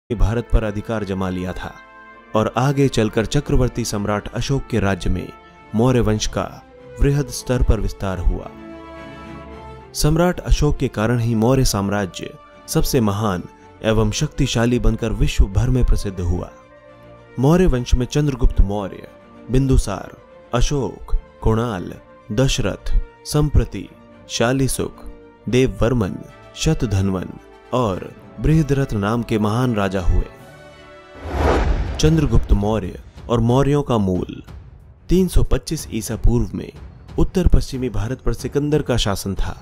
भारत पर अधिकार जमा लिया था और आगे चलकर चक्रवर्ती सम्राट अशोक के राज्य में मौर्य वंश का वृहद स्तर पर विस्तार हुआ। सम्राट अशोक के कारण ही मौर्य साम्राज्य सबसे महान एवं शक्तिशाली बनकर विश्व भर में प्रसिद्ध हुआ। मौर्य वंश में चंद्रगुप्त मौर्य, बिंदुसार, अशोक, कुणाल, दशरथ, संप्रति, शालिसुख, देववर्मन, शतधन्वन और बृहद्रथ नाम के महान राजा हुए। चंद्रगुप्त मौर्य और मौर्यों का मूल 325 ईसा पूर्व में उत्तर पश्चिमी भारत पर सिकंदर का शासन था।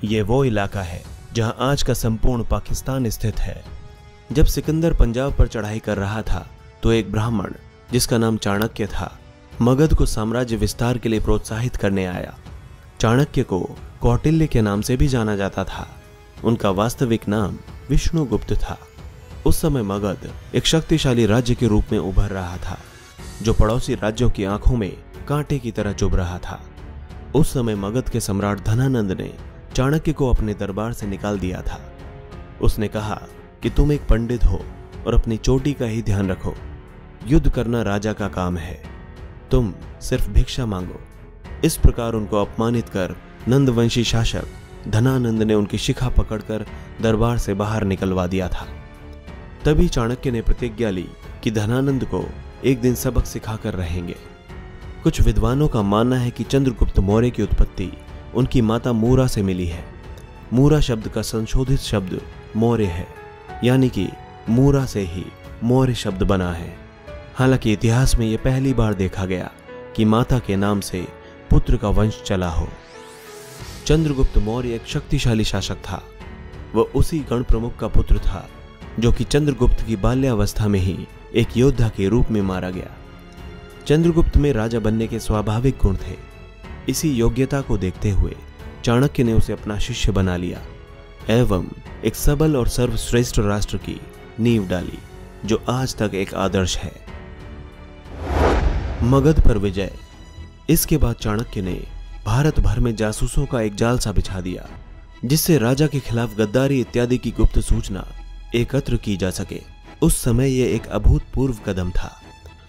यह वो इलाका है जहां आज का संपूर्ण पाकिस्तान स्थित है। जब सिकंदर पंजाब पर चढ़ाई कर रहा था तो एक ब्राह्मण जिसका नाम चाणक्य था, मगध को साम्राज्य विस्तार के लिए प्रोत्साहित करने आया। चाणक्य को कौटिल्य के नाम से भी जाना जाता था। उनका वास्तविक नाम विष्णुगुप्त था। उस समय मगध एक शक्तिशाली राज्य के रूप में उभर रहा था, जो पड़ोसी राज्यों की आंखों में कांटे की तरह चुभ रहा था। उस समय मगध के सम्राट धनानंद ने चाणक्य को अपने दरबार से निकाल दिया था। उसने कहा कि तुम एक पंडित हो और अपनी चोटी का ही ध्यान रखो। युद्ध करना राजा का काम है, तुम सिर्फ भिक्षा मांगो। इस प्रकार उनको अपमानित कर नंदवंशी शासक धनानंद ने उनकी शिखा पकड़कर दरबार से बाहर निकलवा दिया था। तभी चाणक्य ने प्रतिज्ञा ली कि धनानंद को एक दिन सबक सिखाकर रहेंगे। कुछ विद्वानों का मानना है कि चंद्रगुप्त मौर्य की उत्पत्ति उनकी माता मूरा से मिली है। मूरा शब्द का संशोधित शब्द मौर्य है, यानी कि मूरा से ही मौर्य शब्द बना है। हालांकि इतिहास में यह पहली बार देखा गया कि माता के नाम से पुत्र का वंश चला हो। चंद्रगुप्त मौर्य एक शक्तिशाली शासक था। वह उसी गण प्रमुख का पुत्र था जो कि चंद्रगुप्त की बाल्यावस्था में ही एक योद्धा के रूप में मारा गया। चंद्रगुप्त में राजा बनने के स्वाभाविक गुण थे। इसी योग्यता को देखते हुए चाणक्य ने उसे अपना शिष्य बना लिया एवं एक सबल और सर्वश्रेष्ठ राष्ट्र की नींव डाली, जो आज तक एक आदर्श है। मगध पर विजय। इसके बाद चाणक्य ने भारत भर में जासूसों का एक जाल सा बिछा दिया, जिससे राजा के खिलाफ गद्दारी इत्यादि की गुप्त सूचना एकत्र की जा सके। उस समय यह एक अभूतपूर्व कदम था।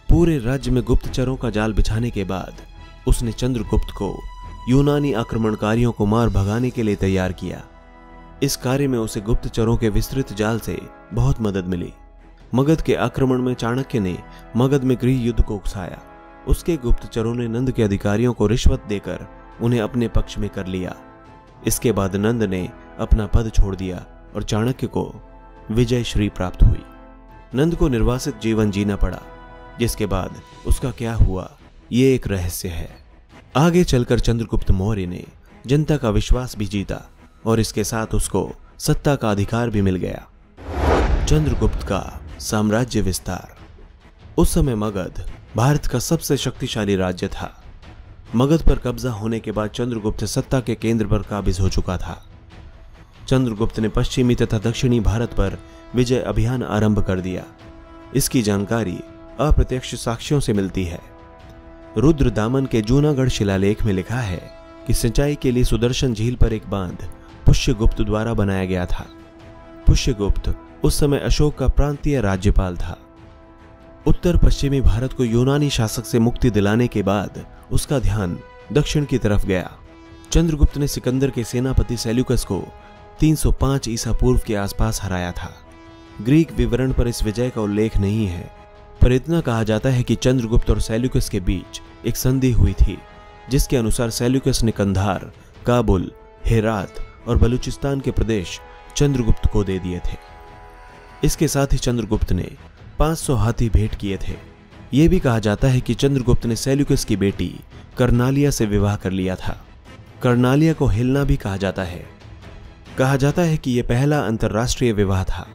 पूरे राज्य में गुप्तचरों का जाल बिछाने के बाद उसने चंद्रगुप्त को यूनानी आक्रमणकारियों को मार भगाने के लिए तैयार किया। इस कार्य में उसे गुप्तचरों के विस्तृत जाल से बहुत मदद मिली। मगध के आक्रमण में चाणक्य ने मगध में गृह युद्ध को उकसाया। उसके गुप्तचरों ने नंद के अधिकारियों को रिश्वत देकर उन्हें अपने पक्ष में कर लिया। इसके बाद नंद ने अपना पद छोड़ दिया और चाणक्य को विजय श्री प्राप्त हुई। नंद को निर्वासित जीवन जीना पड़ा, जिसके बाद उसका क्या हुआ ये एक रहस्य है। आगे चलकर चंद्रगुप्त मौर्य ने जनता का विश्वास भी जीता और इसके साथ उसको सत्ता का अधिकार भी मिल गया। चंद्रगुप्त का साम्राज्य विस्तार। उस समय मगध भारत का सबसे शक्तिशाली राज्य था। मगध पर कब्जा होने के बाद चंद्रगुप्त सत्ता के केंद्र पर काबिज हो चुका था। चंद्रगुप्त ने पश्चिमी तथा दक्षिणी भारत पर विजय अभियान आरंभ कर दिया। इसकी जानकारी अप्रत्यक्ष साक्ष्यों से मिलती है। रुद्रदामन के जूनागढ़ शिलालेख में लिखा है कि सिंचाई के लिए सुदर्शन झील पर एक बांध पुष्यगुप्त द्वारा बनाया गया था। पुष्यगुप्त उस समय अशोक का प्रांतीय राज्यपाल था। उत्तर पश्चिमी भारत को यूनानी शासक से मुक्ति दिलाने के बाद उसका ध्यान दक्षिण की तरफ गया। चंद्रगुप्त ने सिकंदर के सेनापति सेल्यूकस को 305 ईसा पूर्व के आसपास हराया था। ग्रीक विवरण पर इस विजय का उल्लेख नहीं है, पर इतना कहा जाता है कि चंद्रगुप्त और सेल्यूकस के बीच एक संधि हुई थी, जिसके अनुसार सेल्यूकस ने कंधार, काबुल, हेरात और बलूचिस्तान के प्रदेश चंद्रगुप्त को दे दिए थे। इसके साथ ही चंद्रगुप्त ने 500 हाथी भेंट किए थे। यह भी कहा जाता है कि चंद्रगुप्त ने सेल्यूकस की बेटी कर्नालिया से विवाह कर लिया था। कर्नालिया को हिलना भी कहा जाता है। कहा जाता है कि यह पहला अंतर्राष्ट्रीय विवाह था।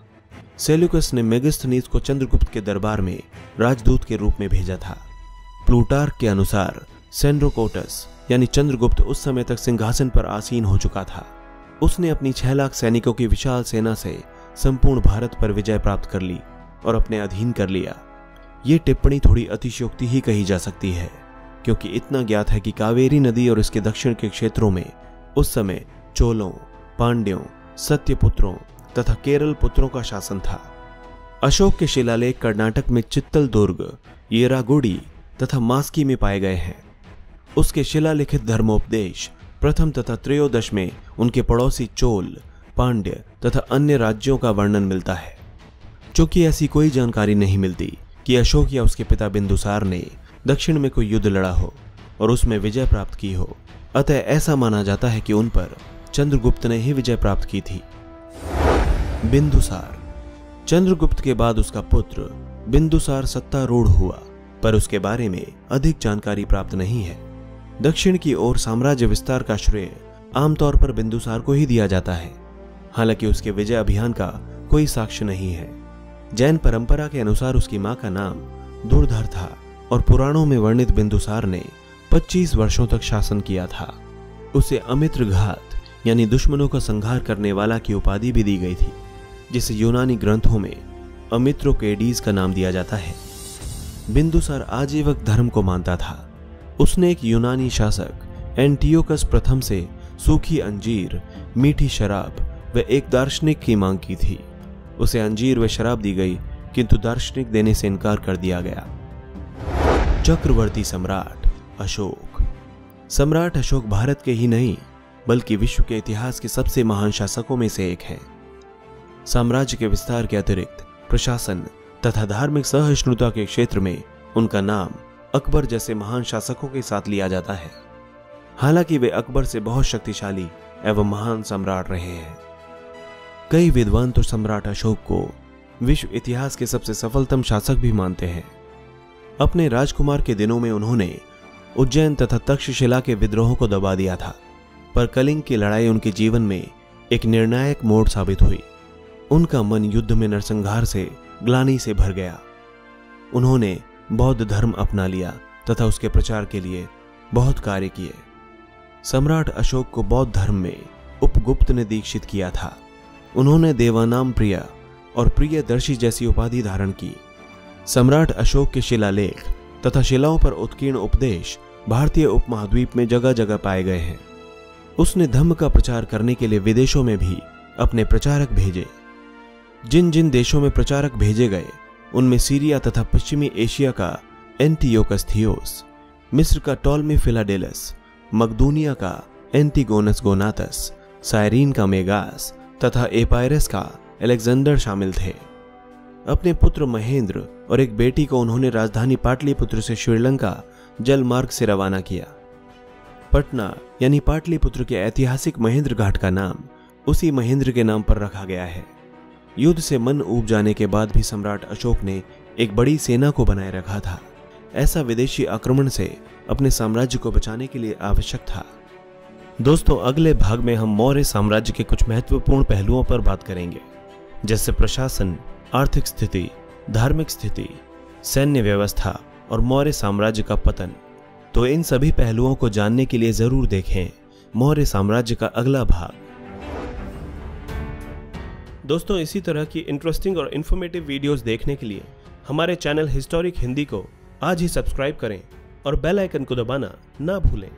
सेल्यूकस ने मेगास्थनीज को चंद्रगुप्त के दरबार में राजदूत के रूप में भेजा था। प्लूटार्क के अनुसार सेंड्रोकोटस यानी चंद्रगुप्त उस समय तक सिंहासन पर आसीन हो चुका था। उसने अपनी 6 लाख सैनिकों की विशाल सेना से संपूर्ण भारत पर विजय प्राप्त कर ली और अपने अधीन कर लिया। ये टिप्पणी थोड़ी अतिशयोक्ति ही कही जा सकती है, क्योंकि इतना ज्ञात है कि कावेरी नदी और इसके दक्षिण के क्षेत्रों में उस समय चोलों, पांड्यों, सत्यपुत्रों तथा केरल पुत्रों का शासन था। अशोक के शिलालेख कर्नाटक में चित्तल दुर्ग, येरागुडी तथा मास्की में पाए गए हैं। उसके शिलालिखित धर्मोपदेश प्रथम तथा त्रयोदश में उनके पड़ोसी चोल, पांड्य तथा अन्य राज्यों का वर्णन मिलता है। चूंकि ऐसी कोई जानकारी नहीं मिलती कि अशोक या उसके पिता बिंदुसार ने दक्षिण में कोई युद्ध लड़ा हो और उसमें विजय प्राप्त की हो, अतः ऐसा माना जाता है कि उन पर चंद्रगुप्त ने ही विजय प्राप्त की थी। बिंदुसार। चंद्रगुप्त के बाद उसका पुत्र बिंदुसार सत्तारूढ़ हुआ, पर उसके बारे में अधिक जानकारी प्राप्त नहीं है। दक्षिण की ओर साम्राज्य विस्तार का श्रेय आमतौर पर बिंदुसार को ही दिया जाता है, हालांकि उसके विजय अभियान का कोई साक्ष्य नहीं है। जैन परंपरा के अनुसार उसकी मां का नाम दुर्धर था और पुराणों में वर्णित बिंदुसार ने 25 वर्षों तक शासन किया था। उसे अमित्र घात यानी दुश्मनों का संहार करने वाला की उपाधि भी दी गई थी, जिसे यूनानी ग्रंथों में अमित्रोकेडीज का नाम दिया जाता है। बिंदुसार आजीवक धर्म को मानता था। उसने एक यूनानी शासक एंटियोकस प्रथम से सूखी अंजीर, मीठी शराब व एक दार्शनिक की मांग की थी। उसे अंजीर व शराब दी गई, किंतु दार्शनिक देने से इनकार कर दिया गया। चक्रवर्ती सम्राट अशोक। सम्राट अशोक भारत के ही नहीं बल्कि विश्व के इतिहास के सबसे महान शासकों में से एक हैं। साम्राज्य के विस्तार के अतिरिक्त प्रशासन तथा धार्मिक सहिष्णुता के क्षेत्र में उनका नाम अकबर जैसे महान शासकों के साथ लिया जाता है। हालांकि वे अकबर से बहुत शक्तिशाली एवं महान सम्राट रहे हैं। कई विद्वान तो सम्राट अशोक को विश्व इतिहास के सबसे सफलतम शासक भी मानते हैं। अपने राजकुमार के दिनों में उन्होंने उज्जैन तथा तक्षशिला के विद्रोहों को दबा दिया था, पर कलिंग की लड़ाई उनके जीवन में एक निर्णायक मोड़ साबित हुई। उनका मन युद्ध में नरसंहार से ग्लानि से भर गया। उन्होंने बौद्ध धर्म अपना लिया तथा उसके प्रचार के लिए बहुत कार्य किए। सम्राट अशोक को बौद्ध धर्म में उपगुप्त ने दीक्षित किया था। उन्होंने देवानाम प्रिय और प्रियदर्शी जैसी उपाधि धारण की। सम्राट अशोक के शिलालेख तथा शिलाओं पर उत्कीर्ण उपदेश भारतीय उपमहाद्वीप में जगह जगह पाए गए हैं। उसने धम्म का प्रचार करने के लिए विदेशों में भी अपने प्रचारक भेजे। जिन जिन देशों में प्रचारक भेजे गए उनमें सीरिया तथा पश्चिमी एशिया का एंटियोकस थियोस, मिस्र का टॉलमी फिलाडेलस, मकदूनिया का एंटिगोनस गोनातस, साइरीन का मेगास तथा एपायरस का अलेक्जेंडर शामिल थे। अपने पुत्र महेंद्र और एक बेटी को उन्होंने राजधानी पाटलिपुत्र से श्रीलंका जल मार्ग से रवाना किया। पटना यानी पाटलिपुत्र के ऐतिहासिक महेंद्र घाट का नाम उसी महेंद्र के नाम पर रखा गया है। युद्ध से मन ऊब जाने के बाद भी सम्राट अशोक ने एक बड़ी सेना को बनाए रखा था। ऐसा विदेशी आक्रमण से अपने साम्राज्य को बचाने के लिए आवश्यक था। दोस्तों, अगले भाग में हम मौर्य साम्राज्य के कुछ महत्वपूर्ण पहलुओं पर बात करेंगे, जैसे प्रशासन, आर्थिक स्थिति, धार्मिक स्थिति, सैन्य व्यवस्था और मौर्य साम्राज्य का पतन। तो इन सभी पहलुओं को जानने के लिए जरूर देखें मौर्य साम्राज्य का अगला भाग। दोस्तों, इसी तरह की इंटरेस्टिंग और इन्फॉर्मेटिव वीडियोस देखने के लिए हमारे चैनल हिस्टोरिक हिंदी को आज ही सब्सक्राइब करें और बेल आइकन को दबाना ना भूलें।